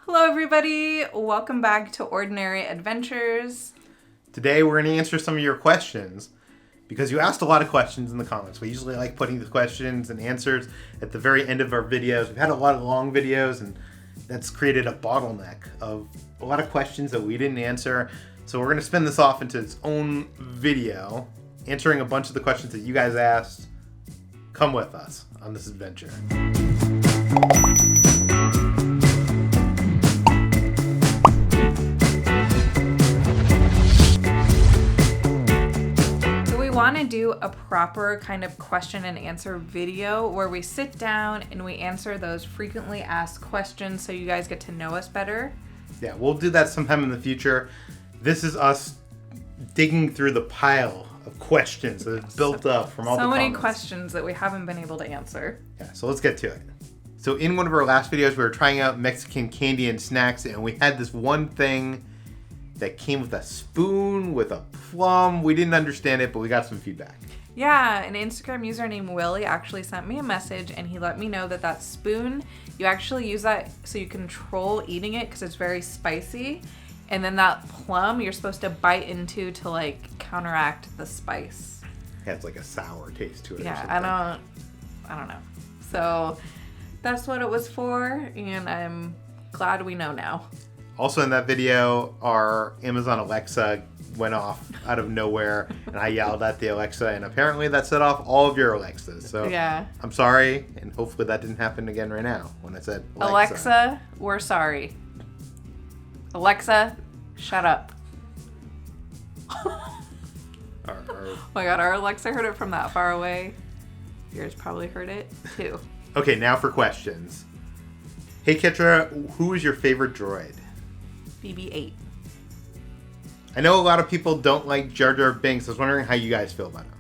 Hello everybody, welcome back to Ordinary Adventures. Today we're going to answer some of your questions because you asked a lot of questions in the comments. We usually like putting the questions and answers at the very end of our videos. We've had a lot of long videos and that's created a bottleneck of a lot of questions that we didn't answer. So we're going to spin this off into its own video, answering a bunch of the questions that you guys asked. Come with us on this adventure. Want to do a proper kind of question and answer video where we sit down and we answer those frequently asked questions so you guys get to know us better. Yeah, we'll do that sometime in the future. This is us digging through the pile of questions that have built up from all the comments. So many questions that we haven't been able to answer. Yeah, so let's get to it. So in one of our last videos, we were trying out Mexican candy and snacks, and we had this one thing that came with a spoon, with a plum. We didn't understand it, but we got some feedback. Yeah, an Instagram user named Willie actually sent me a message and he let me know that that spoon, you actually use that so you control eating it because it's very spicy. And then that plum, you're supposed to bite into to like counteract the spice. Yeah, it's like a sour taste to it. Yeah, or something. I don't know. So that's what it was for, and I'm glad we know now. Also in that video, our Amazon Alexa went off out of nowhere, and I yelled at the Alexa, and apparently that set off all of your Alexas. So yeah. I'm sorry, and hopefully that didn't happen again right now when I said Alexa. Alexa, we're sorry. Alexa, shut up. Oh my god, our Alexa heard it from that far away. Yours probably heard it too. Okay, now for questions. Hey Kitra, who is your favorite droid? BB-8. I know a lot of people don't like Jar Jar Binks. I was wondering how you guys feel about him.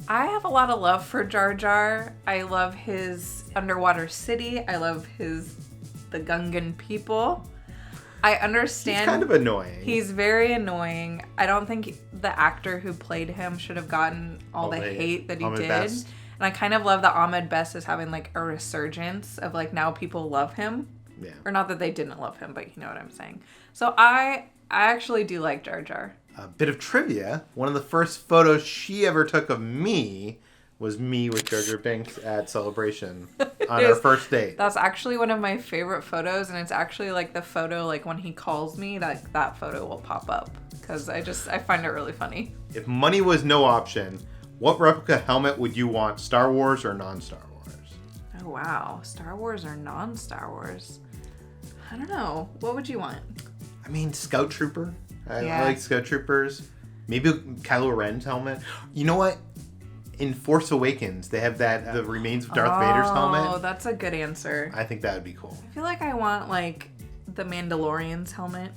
I have a lot of love for Jar Jar. I love his underwater city. I love the Gungan people. I understand. He's kind of annoying. He's very annoying. I don't think the actor who played him should have gotten all the hate that he Ahmed did. Best. And I kind of love that Ahmed Best is having like a resurgence of like now people love him. Yeah. Or not that they didn't love him, but you know what I'm saying. So I actually do like Jar Jar. A bit of trivia. One of the first photos she ever took of me was me with Jar Jar Binks at Celebration on our first date. That's actually one of my favorite photos, and it's actually like the photo like when he calls me, that photo will pop up because I find it really funny. If money was no option, what replica helmet would you want, Star Wars or non-Star Wars? Oh wow, Star Wars or non-Star Wars? I don't know. What would you want? I mean, Scout Trooper. I like Scout Troopers. Maybe Kylo Ren's helmet. You know what? In Force Awakens, they have the remains of Darth Vader's helmet. Oh, that's a good answer. I think that would be cool. I feel like I want like the Mandalorian's helmet.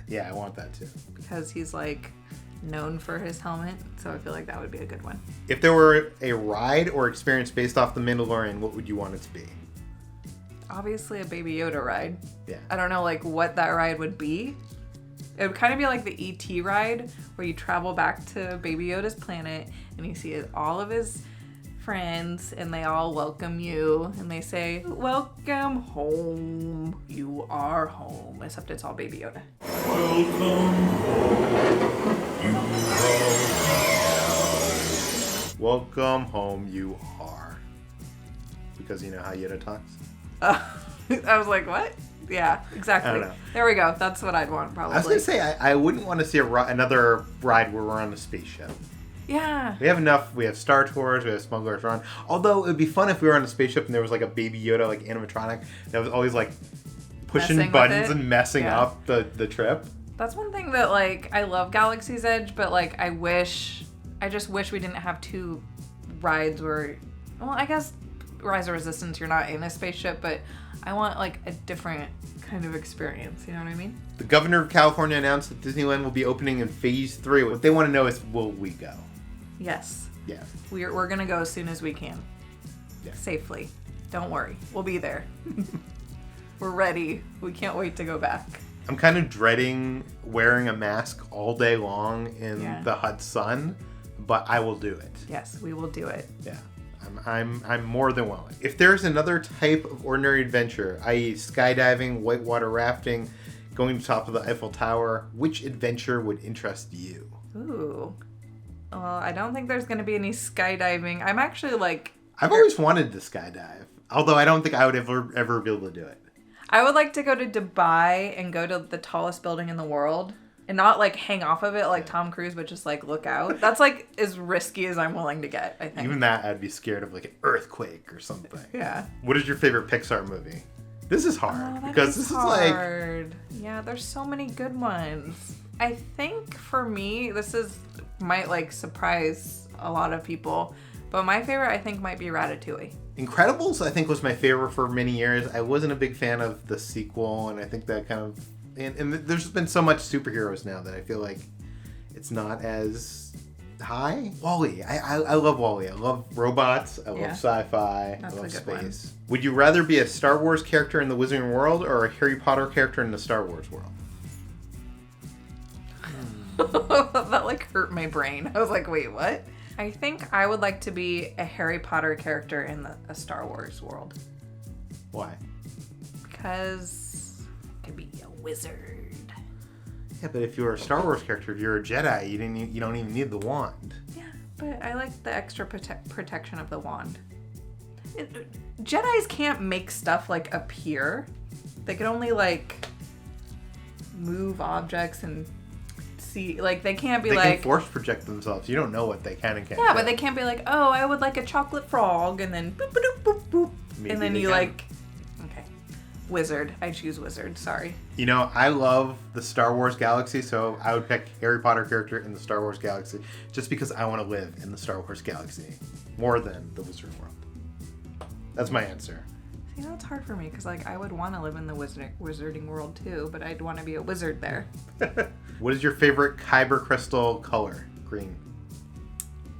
Yeah, I want that too. Because he's like known for his helmet, so I feel like that would be a good one. If there were a ride or experience based off the Mandalorian, what would you want it to be? Obviously a Baby Yoda ride. Yeah. I don't know like what that ride would be. It would kind of be like the E.T. ride where you travel back to Baby Yoda's planet and you see all of his friends and they all welcome you and they say, "Welcome home, you are home," except it's all Baby Yoda. Welcome home, you are. Because you know how Yoda talks? I was like, what? Yeah, exactly. I don't know. There we go. That's what I'd want, probably. I was going to say, I wouldn't want to see another ride where we're on a spaceship. Yeah. We have enough. We have Star Tours. We have Smuggler's Run. Although, it would be fun if we were on a spaceship and there was like a Baby Yoda, like animatronic, that was always like pushing Messing buttons with it. and messing Yeah. up the trip. That's one thing that, like, I love Galaxy's Edge, but, like, I just wish we didn't have two rides where, well, I guess Rise of Resistance, you're not in a spaceship, but I want, like, a different kind of experience, you know what I mean? The governor of California announced that Disneyland will be opening in phase 3. What they want to know is, will we go? Yes. Yeah. We're gonna go as soon as we can. Yeah. Safely. Don't worry. We'll be there. We're ready. We can't wait to go back. I'm kind of dreading wearing a mask all day long in Yeah. the hot sun, but I will do it. Yes, we will do it. Yeah. I'm more than willing. If there's another type of ordinary adventure, i.e. skydiving, whitewater rafting, going to the top of the Eiffel Tower, which adventure would interest you? Ooh. Well, I don't think there's going to be any skydiving. I'm actually like... I've always wanted to skydive, although I don't think I would ever be able to do it. I would like to go to Dubai and go to the tallest building in the world and not like hang off of it like Tom Cruise, but just like look out. That's like as risky as I'm willing to get, I think. Even that, I'd be scared of like an earthquake or something. Yeah. What is your favorite Pixar movie? This is hard This is hard. Yeah, there's so many good ones. I think for me, might like surprise a lot of people, but my favorite I think might be Ratatouille. Incredibles, I think, was my favorite for many years. I wasn't a big fan of the sequel, and I think that kind of... And there's been so much superheroes now that I feel like it's not as high. WALL-E. I love WALL-E. I love robots. I love sci-fi. I love space. One. Would you rather be a Star Wars character in the Wizarding World or a Harry Potter character in the Star Wars world? That like hurt my brain. I was like, wait, what? I think I would like to be a Harry Potter character in a Star Wars world. Why? Because I could be a wizard. Yeah, but if you're a Star Wars character, if you're a Jedi, you don't even need the wand. Yeah, but I like the extra protection of the wand. Jedis can't make stuff like appear. They can only like move objects and see, like they can't be they like... They can force project themselves. You don't know what they can and can't do. But they can't be like, oh, I would like a chocolate frog, and then boop, boop, boop, boop. Maybe and then you can. Like... Okay. Wizard. I choose wizard. Sorry. You know, I love the Star Wars galaxy, so I would pick Harry Potter character in the Star Wars galaxy just because I want to live in the Star Wars galaxy more than the Wizarding World. That's my answer. See, that's hard for me because like I would want to live in the Wizarding World too, but I'd want to be a wizard there. What is your favorite Kyber Crystal color? Green.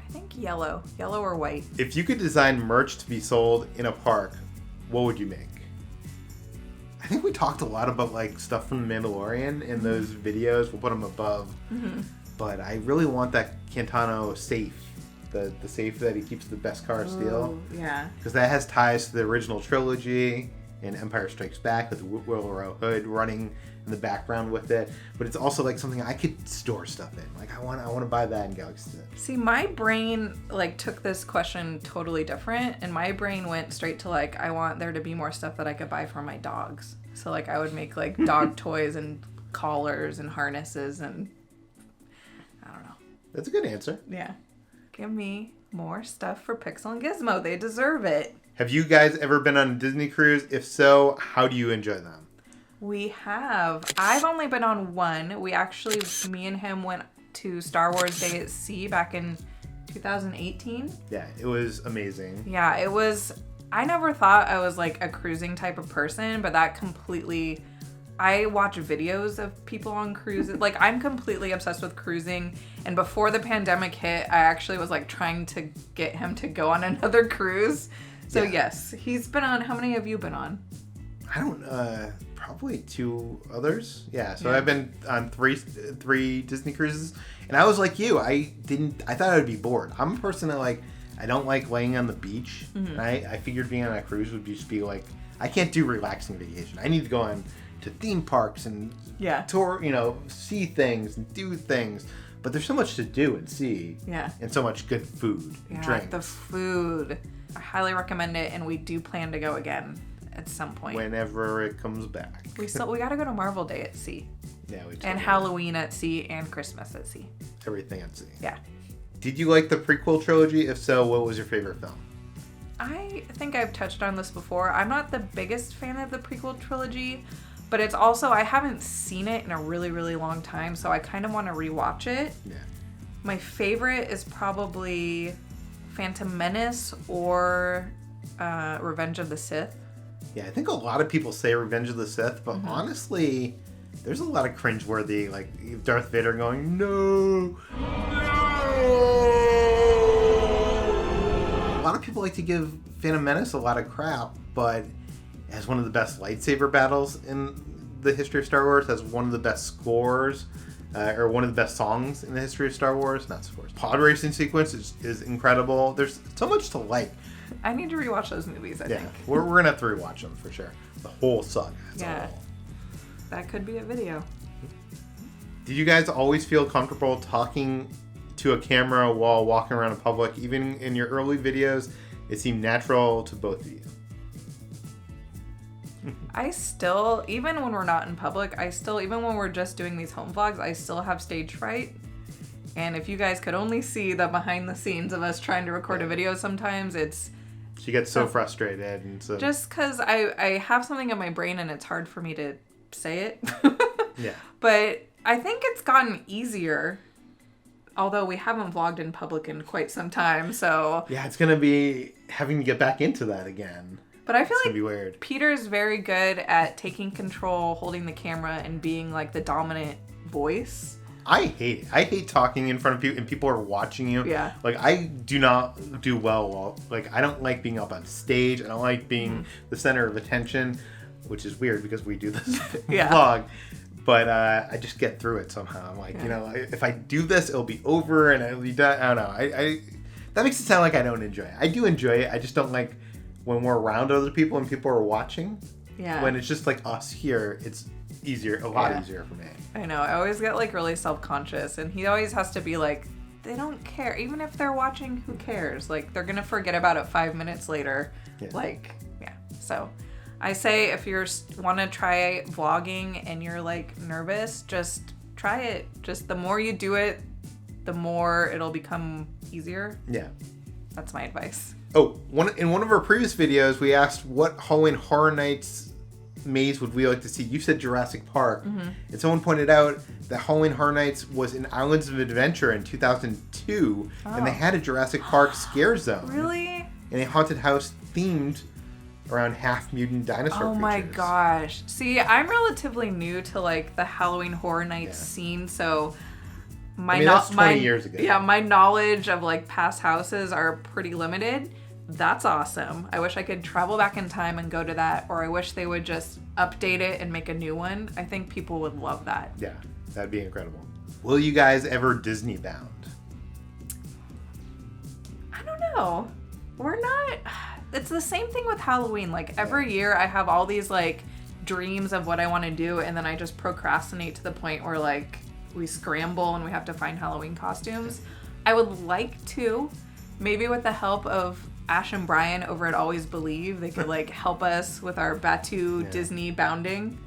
I think yellow. Yellow or white. If you could design merch to be sold in a park, what would you make? I think we talked a lot about like stuff from The Mandalorian in those videos. We'll put them above. Mm-hmm. But I really want that Cantano safe. The safe that he keeps the Beskar steel. Yeah. Because that has ties to the original trilogy and Empire Strikes Back with the Willow Hood running in the background with it. But it's also like something I could store stuff in. Like I want to buy that in Galaxy 6. See, my brain like took this question totally different, and my brain went straight to like I want there to be more stuff that I could buy for my dogs. So like I would make like dog toys and collars and harnesses and I don't know. That's a good answer. Yeah. Give me more stuff for Pixel and Gizmo. They deserve it. Have you guys ever been on a Disney cruise? If so, how do you enjoy them? We have. I've only been on one. We actually, me and him went to Star Wars Day at Sea back in 2018. Yeah, it was amazing. Yeah, it was. I never thought I was like a cruising type of person, but that completely... I watch videos of people on cruises. Like, I'm completely obsessed with cruising. And before the pandemic hit, I actually was, like, trying to get him to go on another cruise. So, yes, he's been on... How many have you been on? I don't... probably 2 others. Yeah, so I've been on three Disney cruises. And I was like you. I thought I would be bored. I'm a person that, like... I don't like laying on the beach. Mm-hmm. And I figured being on a cruise would just be, like... I can't do relaxing vacation. I need to go on... to theme parks and tour, see things and do things. But there's so much to do and see. Yeah. And so much good food and drinks. The food. I highly recommend it, and we do plan to go again at some point. Whenever it comes back. We got to go to Marvel Day at sea. Yeah, we do. And Halloween at sea and Christmas at sea. Everything at sea. Yeah. Did you like the prequel trilogy? If so, what was your favorite film? I think I've touched on this before. I'm not the biggest fan of the prequel trilogy. But it's also, I haven't seen it in a really, really long time, so I kind of want to rewatch it. Yeah. My favorite is probably Phantom Menace or Revenge of the Sith. Yeah, I think a lot of people say Revenge of the Sith, but honestly, there's a lot of cringeworthy, like Darth Vader going, no! A lot of people like to give Phantom Menace a lot of crap, but... has one of the best lightsaber battles in the history of Star Wars, has one of the best scores, or one of the best songs in the history of Star Wars. Not scores. Pod racing sequence is incredible. There's so much to like. I need to rewatch those movies, I think. We're going to have to rewatch them for sure. The whole saga as a whole. That could be a video. Did you guys always feel comfortable talking to a camera while walking around in public? Even in your early videos, it seemed natural to both of you. I still, even when we're not in public, even when we're just doing these home vlogs, I still have stage fright. And if you guys could only see the behind the scenes of us trying to record a video sometimes, She gets so frustrated. And so... Just because I have something in my brain and it's hard for me to say it. Yeah. But I think it's gotten easier. Although we haven't vlogged in public in quite some time, so... Yeah, it's going to be having to get back into that again. But I feel it's like gonna be weird. Peter's very good at taking control, holding the camera, and being like the dominant voice. I hate it. I hate talking in front of people and people are watching you. Yeah. Like, I do not do well. Like, I don't like being up on stage. I don't like being the center of attention, which is weird because we do this vlog. But I just get through it somehow. I'm like, if I do this, it'll be over and it'll be done. I don't know. That makes it sound like I don't enjoy it. I do enjoy it. I just don't like when we're around other people and people are watching. Yeah. When it's just like us here, it's a lot easier for me. I know. I always get like really self-conscious, and he always has to be like, they don't care. Even if they're watching, who cares? Like, they're going to forget about it 5 minutes later. Yeah. Like, yeah. So I say if you want to try vlogging and you're like nervous, just try it. Just the more you do it, the more it'll become easier. Yeah. That's my advice. Oh, in one of our previous videos, we asked what Halloween Horror Nights maze would we like to see. You said Jurassic Park. Mm-hmm. And someone pointed out that Halloween Horror Nights was in Islands of Adventure in 2002. Oh. And they had a Jurassic Park scare zone. Really? And a haunted house themed around half-mutant dinosaur creatures. Oh my gosh. See, I'm relatively new to like the Halloween Horror Nights scene, so... that's 20 years ago. Yeah, my knowledge of like past houses are pretty limited. That's awesome. I wish I could travel back in time and go to that, or I wish they would just update it and make a new one. I think people would love that. Yeah, that'd be incredible. Will you guys ever Disney bound? I don't know. We're not... It's the same thing with Halloween. Like every year I have all these like dreams of what I want to do, and then I just procrastinate to the point where like we scramble and we have to find Halloween costumes. I would like to, maybe with the help of Ash and Brian over at Always Believe, they could like help us with our Batu Disney bounding.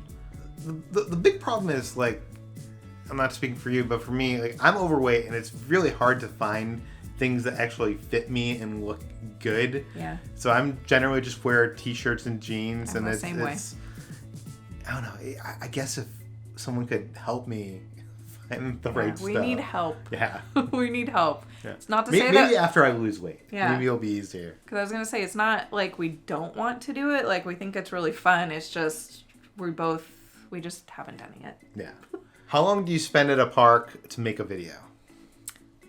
The big problem is like, I'm not speaking for you, but for me, like I'm overweight and it's really hard to find things that actually fit me and look good. Yeah. So I'm generally just wear t-shirts and jeans, and it's I don't know. I guess if someone could help me find the right stuff. We need help. Yeah. We need help. Yeah. It's not to say that... Maybe after I lose weight. Yeah. Maybe it'll be easier. Because I was going to say, it's not like we don't want to do it. Like, we think it's really fun. It's just, we just haven't done it yet. Yeah. How long do you spend at a park to make a video?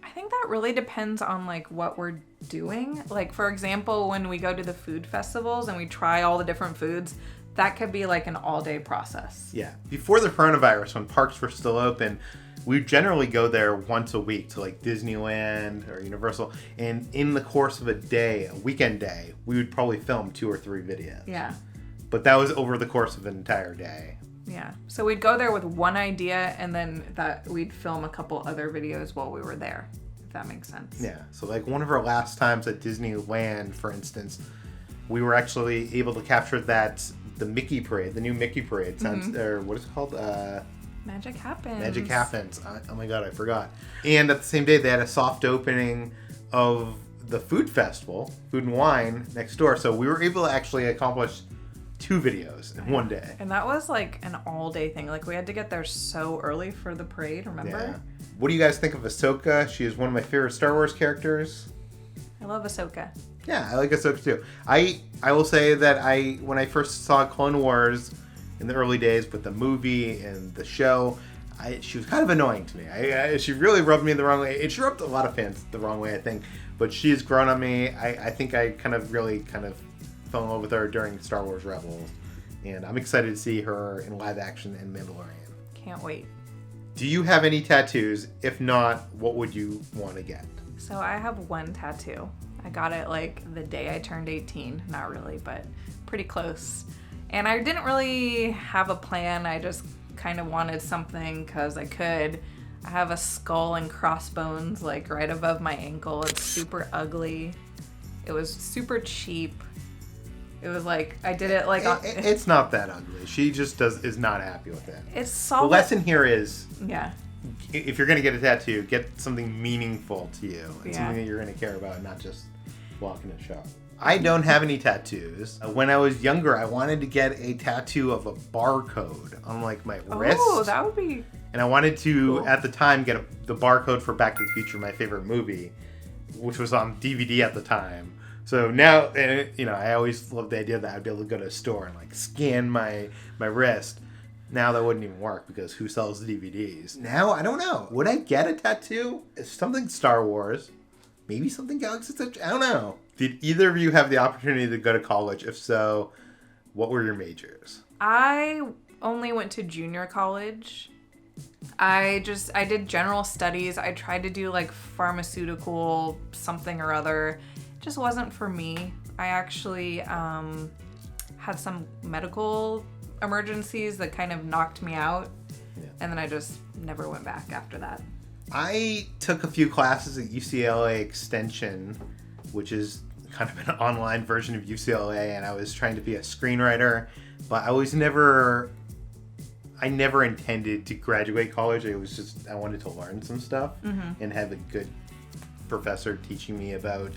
I think that really depends on, like, what we're doing. Like, for example, when we go to the food festivals and we try all the different foods, that could be, like, an all-day process. Yeah. Before the coronavirus, when parks were still open, we generally go there once a week to like Disneyland or Universal, and in the course of a weekend day, we would probably film 2 or 3 videos. Yeah. But that was over the course of an entire day. Yeah. So we'd go there with one idea, and then we'd film a couple other videos while we were there, if that makes sense. Yeah. So like one of our last times at Disneyland, for instance, we were actually able to capture the Mickey Parade, the new Mickey Parade. Or what is it called? Magic Happens. Magic Happens. Oh my god, I forgot. And at the same day, they had a soft opening of the food festival, Food and Wine, next door. So we were able to actually accomplish 2 videos in one day. And that was like an all-day thing. Like we had to get there so early for the parade, remember? Yeah. What do you guys think of Ahsoka? She is one of my favorite Star Wars characters. I love Ahsoka. Yeah, I like Ahsoka too. I will say that when I first saw Clone Wars in the early days with the movie and the show, she was kind of annoying to me. She really rubbed me the wrong way. She rubbed a lot of fans the wrong way, I think. But she's grown on me. I think I really fell in love with her during Star Wars Rebels. And I'm excited to see her in live action in Mandalorian. Can't wait. Do you have any tattoos? If not, what would you want to get? So I have one tattoo. I got it like the day I turned 18. Not really, but pretty close. And I didn't really have a plan. I just kind of wanted something because I could. I have a skull and crossbones like right above my ankle. It's super ugly. It was super cheap. It was like, I did it like... It's not that ugly. She just is not happy with it. It's solid. The lesson here is... Yeah. If you're going to get a tattoo, get something meaningful to you. And Yeah. something that you're going to care about, not just walking a shop. I don't have any tattoos. When I was younger, I wanted to get a tattoo of a barcode on like my wrist. Oh, that would be... And I wanted to, Cool. at the time, get the barcode for Back to the Future, my favorite movie, which was on DVD at the time. So now, I always loved the idea that I'd be able to go to a store and like scan my wrist. Now that wouldn't even work because who sells DVDs? Now, I don't know. Would I get a tattoo? Something Star Wars. Maybe something Galaxy's Edge. I don't know. Did either of you have the opportunity to go to college? If so, what were your majors? I only went to junior college. I did general studies. I tried to do like pharmaceutical something or other. It just wasn't for me. I actually had some medical emergencies that kind of knocked me out. Yeah. And then I just never went back after that. I took a few classes at UCLA Extension, which is kind of an online version of UCLA, and I was trying to be a screenwriter, but I never intended to graduate college. I wanted to learn some stuff and have a good professor teaching me about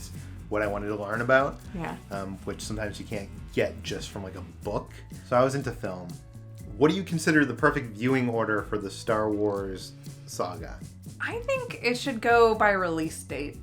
what I wanted to learn about. Yeah. Which sometimes you can't get just from like a book. So I was into film. What do you consider the perfect viewing order for the Star Wars saga? I think it should go by release date.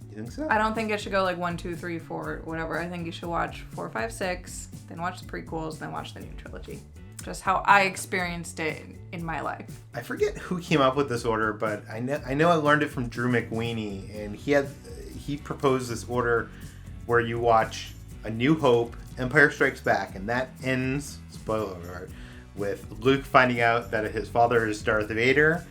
You think so? I don't think it should go like 1, 2, 3, 4, whatever. I think you should watch 4, 5, 6, then watch the prequels, then watch the new trilogy. Just how I experienced it in my life. I forget who came up with this order, but I know I learned it from Drew McWeeny, and he proposed this order where you watch A New Hope, Empire Strikes Back, and that ends, spoiler alert, with Luke finding out that his father is Darth Vader.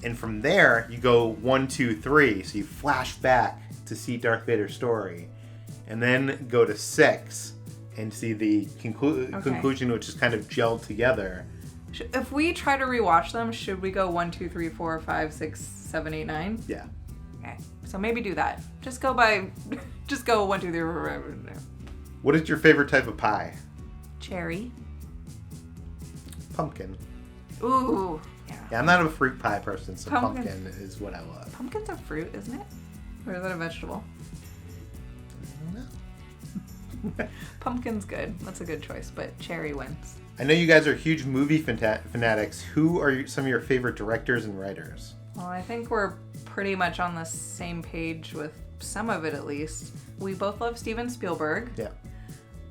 And from there, you go 1, 2, 3. So you flash back to see Darth Vader's story. And then go to 6 and see the conclusion, which is kind of gelled together. If we try to rewatch them, should we go 1, 2, 3, 4, 5, 6, 7, 8, 9? Yeah. Okay. So maybe do that. Just go 1, 2, 3, 4, 5. What is your favorite type of pie? Cherry. Pumpkin. Ooh. Yeah, I'm not a fruit pie person, so Pumpkin is what I love. Pumpkin's a fruit, isn't it? Or is that a vegetable? I don't know. Pumpkin's good. That's a good choice, but cherry wins. I know you guys are huge movie fanatics. Who are some of your favorite directors and writers? Well, I think we're pretty much on the same page with some of it, at least. We both love Steven Spielberg. Yeah.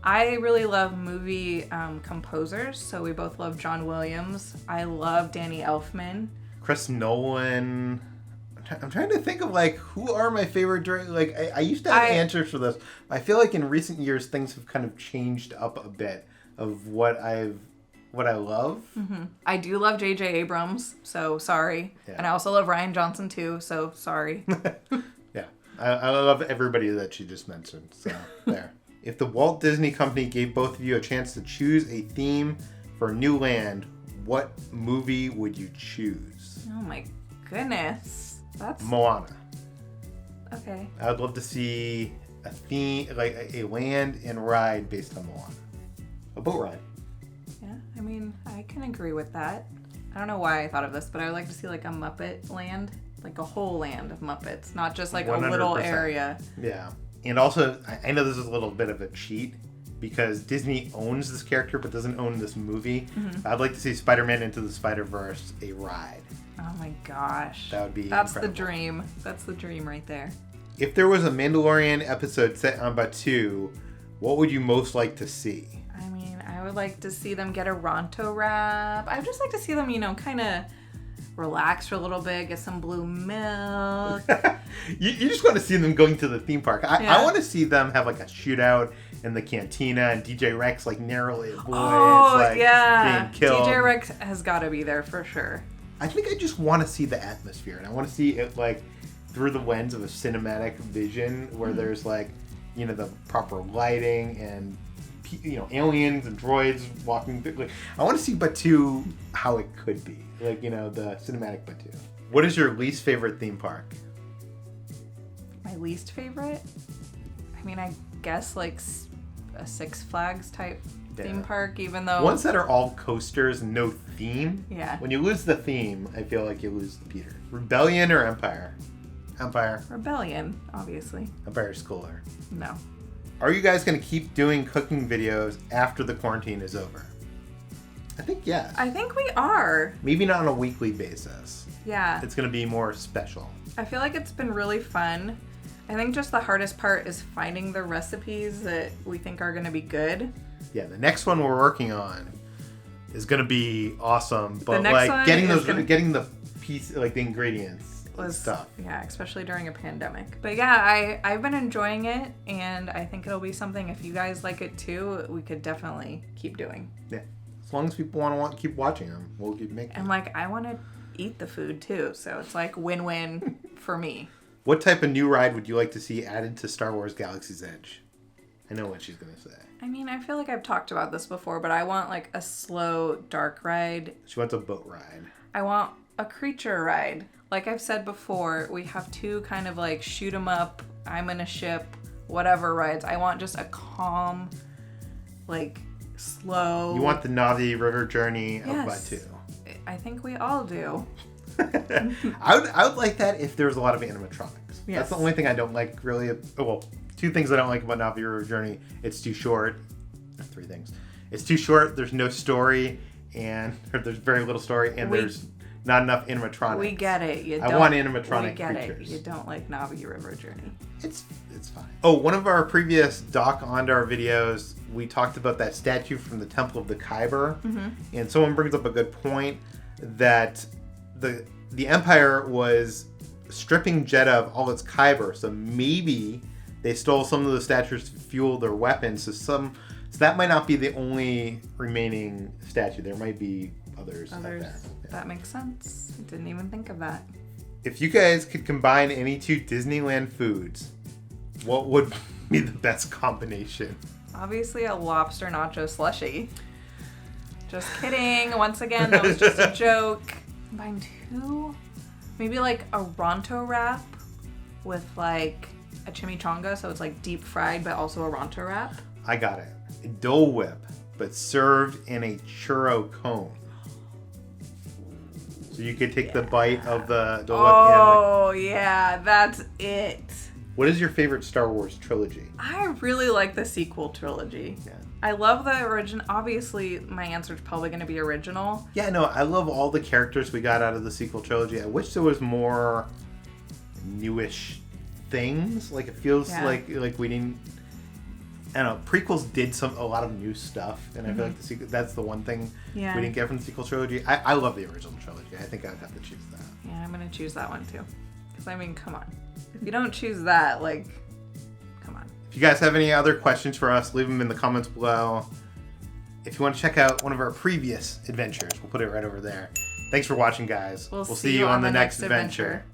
I really love movie composers, so we both love John Williams. I love Danny Elfman. Chris Nolan. I'm trying to think of like who are my favorite directors. Like I used to have answers for this. I feel like in recent years things have kind of changed up a bit of what I love. Mm-hmm. I do love J.J. Abrams, so sorry. Yeah. And I also love Rian Johnson too, so sorry. Yeah, I love everybody that you just mentioned. So there. If the Walt Disney Company gave both of you a chance to choose a theme for a new land, what movie would you choose? Oh my goodness. That's... Moana. Okay. I would love to see a theme, like a land and ride based on Moana. A boat ride. Yeah, I mean, I can agree with that. I don't know why I thought of this, but I would like to see like a Muppet land, like a whole land of Muppets, not just like 100%. A little area. Yeah. And also, I know this is a little bit of a cheat because Disney owns this character but doesn't own this movie. Mm-hmm. I'd like to see Spider-Man Into the Spider-Verse, a ride. Oh my gosh. That would be That's incredible. The dream. That's the dream right there. If there was a Mandalorian episode set on Batuu, what would you most like to see? I mean, I would like to see them get a Ronto wrap. I'd just like to see them, kind of relax for a little bit, get some blue milk. you just want to see them going to the theme park. I want to see them have like a shootout in the cantina and DJ Rex like narrowly avoids being killed. DJ Rex has got to be there for sure. I think I just want to see the atmosphere and I want to see it like through the lens of a cinematic vision where there's like, you know, the proper lighting and, you know, aliens and droids walking through. Like, I want to see Batuu how it could be. Like, you know, the cinematic Batuu. What is your least favorite theme park? My least favorite? I mean, I guess like a Six Flags type theme park, even though... Ones that are all coasters and no theme. Yeah. When you lose the theme, I feel like you lose the Peter. Rebellion or Empire? Empire. Rebellion, obviously. Empire's cooler. No. Are you guys going to keep doing cooking videos after the quarantine is over? I think yes. I think we are. Maybe not on a weekly basis. Yeah. It's going to be more special. I feel like it's been really fun. I think just the hardest part is finding the recipes that we think are going to be good. Yeah, the next one we're working on is going to be awesome, but next like one getting is getting the piece, like the ingredients was tough. Yeah, especially during a pandemic. But yeah, I've been enjoying it, and I think it'll be something, if you guys like it too, we could definitely keep doing. Yeah, as long as people want to keep watching them, we'll keep making And them. like, I want to eat the food too, so it's like win-win for me. What type of new ride would you like to see added to Star Wars Galaxy's Edge? I know what she's going to say. I mean, I feel like I've talked about this before, but I want like a slow, dark ride. She wants a boat ride. I want a creature ride. Like I've said before, we have two kind of like shoot 'em up, I'm in a ship, whatever rides. I want just a calm, like slow. You want the Navi River journey of Batuu. I think we all do. I would like that if there was a lot of animatronics. Yes. That's the only thing I don't like really. Well, two things I don't like about Navi River Journey. It's too short. Three things. It's too short. There's no story, and there's very little story, and there's not enough animatronics. We get it. I want animatronic creatures. creatures. You don't like Navi River Journey. It's fine. Oh, one of our previous Doc Ondar videos, we talked about that statue from the Temple of the Kyber, and someone brings up a good point that the Empire was stripping Jeddah of all its Kyber, so maybe they stole some of the statues to fuel their weapons. So that might not be the only remaining statue. There might be others. Out there. Yeah. That makes sense. I didn't even think of that. If you guys could combine any two Disneyland foods, what would be the best combination? Obviously a lobster nacho slushie. Just kidding. Once again, that was just a joke. Combine two? Maybe like a Ronto wrap with like a chimichanga, so it's like deep fried but also a Ronto wrap. I got it. A Dole Whip, but served in a churro cone. So you could take the bite of the Dole Whip. Oh, yeah, that's it. What is your favorite Star Wars trilogy? I really like the sequel trilogy. Yeah. I love the original. Obviously, my answer is probably going to be original. Yeah, no, I love all the characters we got out of the sequel trilogy. I wish there was more newish things. Like, it feels like we didn't... I don't know, prequels did a lot of new stuff, and I feel like the sequel, that's the one thing we didn't get from the sequel trilogy. I love the original trilogy. I think I'd have to choose that. Yeah, I'm going to choose that one too. Because, I mean, come on. If you don't choose that, like, come on. If you guys have any other questions for us, leave them in the comments below. If you want to check out one of our previous adventures, we'll put it right over there. Thanks for watching, guys. We'll see you on the next adventure.